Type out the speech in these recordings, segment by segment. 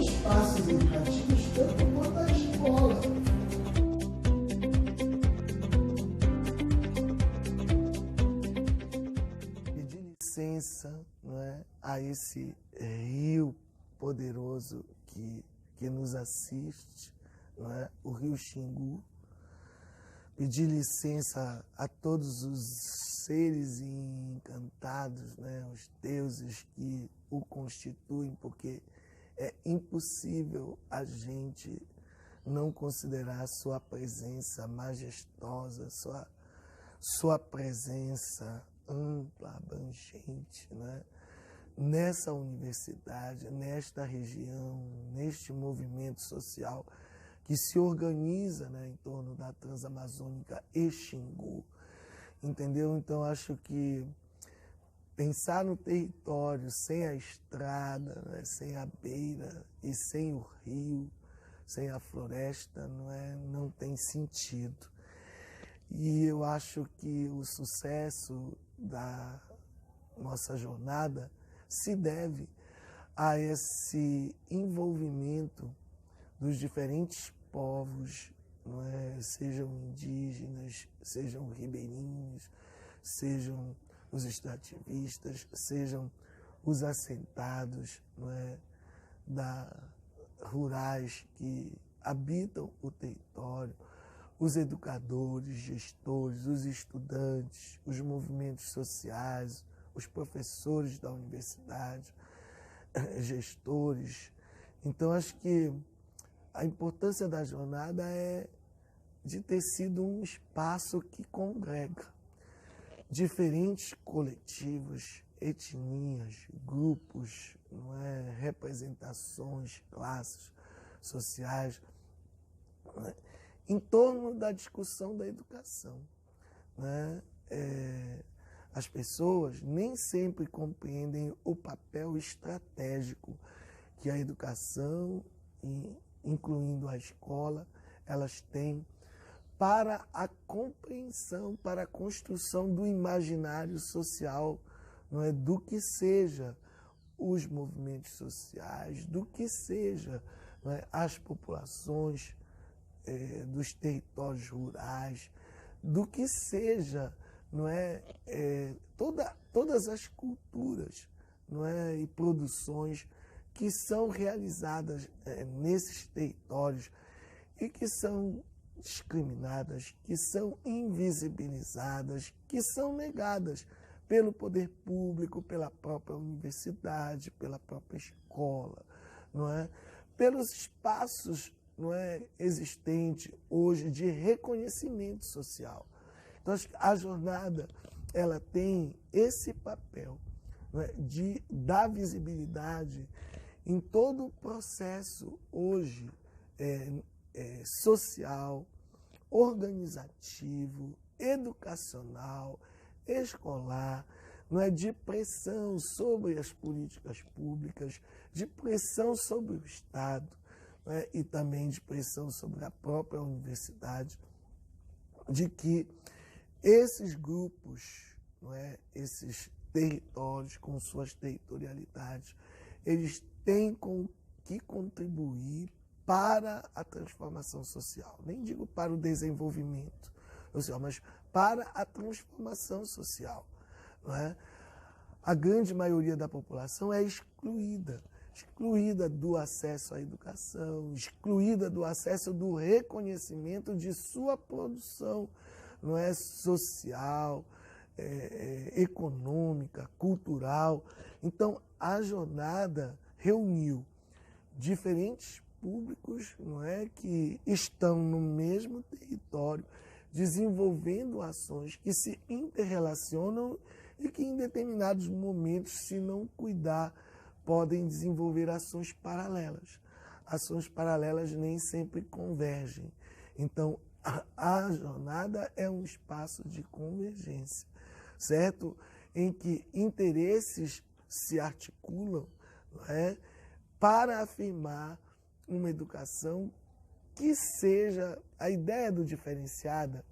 espaços educativos tanto quanto a escola. Pedir licença, não é, a esse rio poderoso que nos assiste, não é, o rio Xingu. Pedir licença a todos os seres encantados, né, os deuses que o constituem, porque é impossível a gente não considerar sua presença majestosa, sua presença ampla, abrangente, né, nessa universidade, nesta região, neste movimento social que se organiza, né, em torno da Transamazônica e Xingu, entendeu? Então, acho que pensar no território sem a estrada, né, sem a beira e sem o rio, sem a floresta, não tem sentido. E eu acho que o sucesso da nossa jornada se deve a esse envolvimento dos diferentes povos, não é? Sejam indígenas, sejam ribeirinhos, sejam os extrativistas, sejam os assentados, não é? Rurais que habitam o território, os educadores, gestores, os estudantes, os movimentos sociais, os professores da universidade, gestores. Então, acho que a importância da jornada é de ter sido um espaço que congrega diferentes coletivos, etnias, grupos, não é? Representações, classes sociais, não é? Em torno da discussão da educação, né? As pessoas nem sempre compreendem o papel estratégico que a educação, incluindo a escola, elas têm para a compreensão, para a construção do imaginário social, não é, do que seja os movimentos sociais, do que seja, não é, as populações dos territórios rurais, do que seja, não é, todas as culturas, não é, e produções que são realizadas nesses territórios e que são discriminadas, que são invisibilizadas, que são negadas pelo poder público, pela própria universidade, pela própria escola, não é? Pelos espaços, não é, existentes hoje de reconhecimento social. Então, acho que a jornada ela tem esse papel, não é, de dar visibilidade em todo o processo hoje social, organizativo, educacional, escolar, não é, de pressão sobre as políticas públicas, de pressão sobre o Estado, não é, e também de pressão sobre a própria universidade, de que esses grupos, não é, esses territórios com suas territorialidades, eles têm que contribuir para a transformação social. Nem digo para o desenvolvimento social, mas para a transformação social. Não é? A grande maioria da população é excluída do acesso à educação, excluída do acesso do reconhecimento de sua produção, não é, social, econômica, cultural. Então, a jornada reuniu diferentes públicos, não é, que estão no mesmo território, desenvolvendo ações que se interrelacionam e que em determinados momentos, se não cuidar, podem desenvolver ações paralelas. Ações paralelas nem sempre convergem. Então, a jornada é um espaço de convergência, certo? Em que interesses se articulam, não é, para afirmar uma educação que seja a ideia do diferenciada.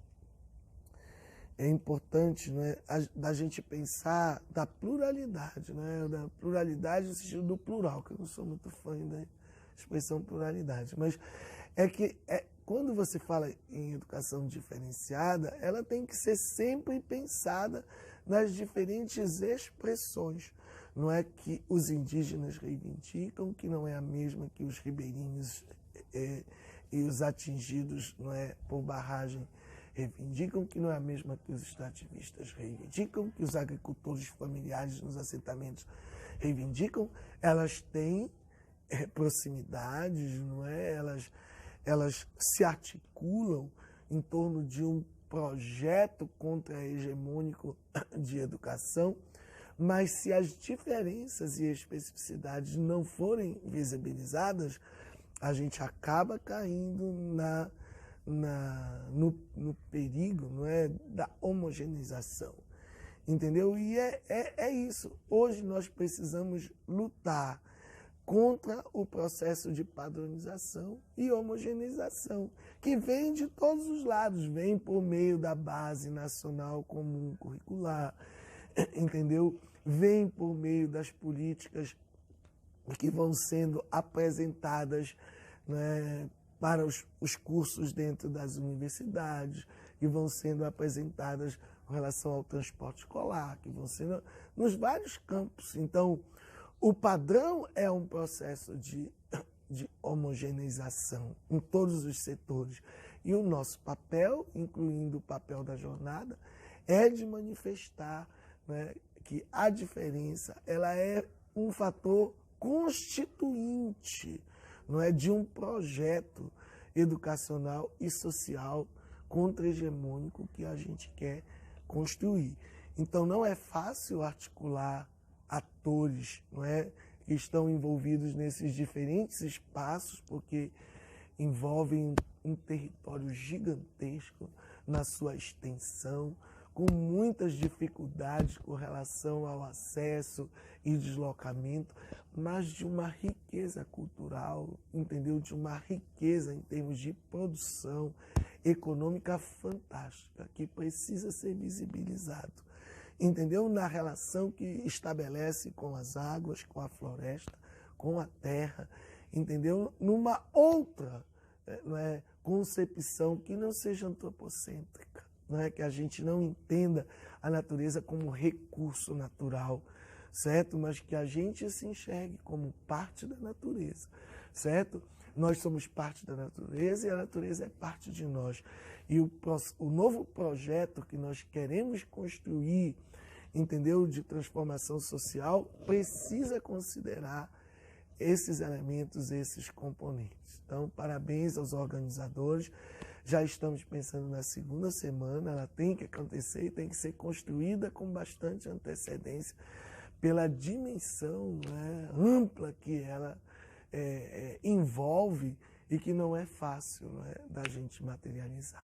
É importante, não é, da gente pensar da pluralidade, né, da pluralidade no sentido do plural, que eu não sou muito fã expressão pluralidade. Mas quando você fala em educação diferenciada, ela tem que ser sempre pensada nas diferentes expressões. Não é que os indígenas reivindicam, que não é a mesma que os ribeirinhos e os atingidos, não é, por barragem reivindicam, que não é a mesma que os extrativistas reivindicam, que os agricultores familiares nos assentamentos reivindicam. Elas têm proximidades, não é? Elas se articulam em torno de um projeto contra-hegemônico de educação, mas se as diferenças e especificidades não forem visibilizadas, a gente acaba caindo no perigo, não é, da homogeneização. Entendeu? E é isso. Hoje nós precisamos lutar contra o processo de padronização e homogeneização, que vem de todos os lados, vem por meio da Base Nacional Comum Curricular, entendeu? Vem por meio das políticas que vão sendo apresentadas, né, para os cursos dentro das universidades, que vão sendo apresentadas com relação ao transporte escolar, que vão sendo nos vários campos. Então, o padrão é um processo de homogeneização em todos os setores. E o nosso papel, incluindo o papel da jornada, é de manifestar, né, que a diferença ela é um fator constituinte, não é, de um projeto educacional e social contra-hegemônico que a gente quer construir. Então não é fácil articular atores, não é, que estão envolvidos nesses diferentes espaços, porque envolvem um território gigantesco na sua extensão, com muitas dificuldades com relação ao acesso e deslocamento, mas de uma riqueza cultural, entendeu? De uma riqueza em termos de produção econômica fantástica, que precisa ser visibilizado, entendeu? Na relação que estabelece com as águas, com a floresta, com a terra, entendeu? Numa outra, não é, concepção que não seja antropocêntrica. Não é que a gente não entenda a natureza como recurso natural, certo? Mas que a gente se enxergue como parte da natureza, certo? Nós somos parte da natureza e a natureza é parte de nós. E o novo projeto que nós queremos construir, entendeu, de transformação social, precisa considerar esses elementos, esses componentes. Então, parabéns aos organizadores. Já estamos pensando na segunda semana, ela tem que acontecer e tem que ser construída com bastante antecedência pela dimensão, né, ampla que ela envolve e que não é fácil, né, da gente materializar.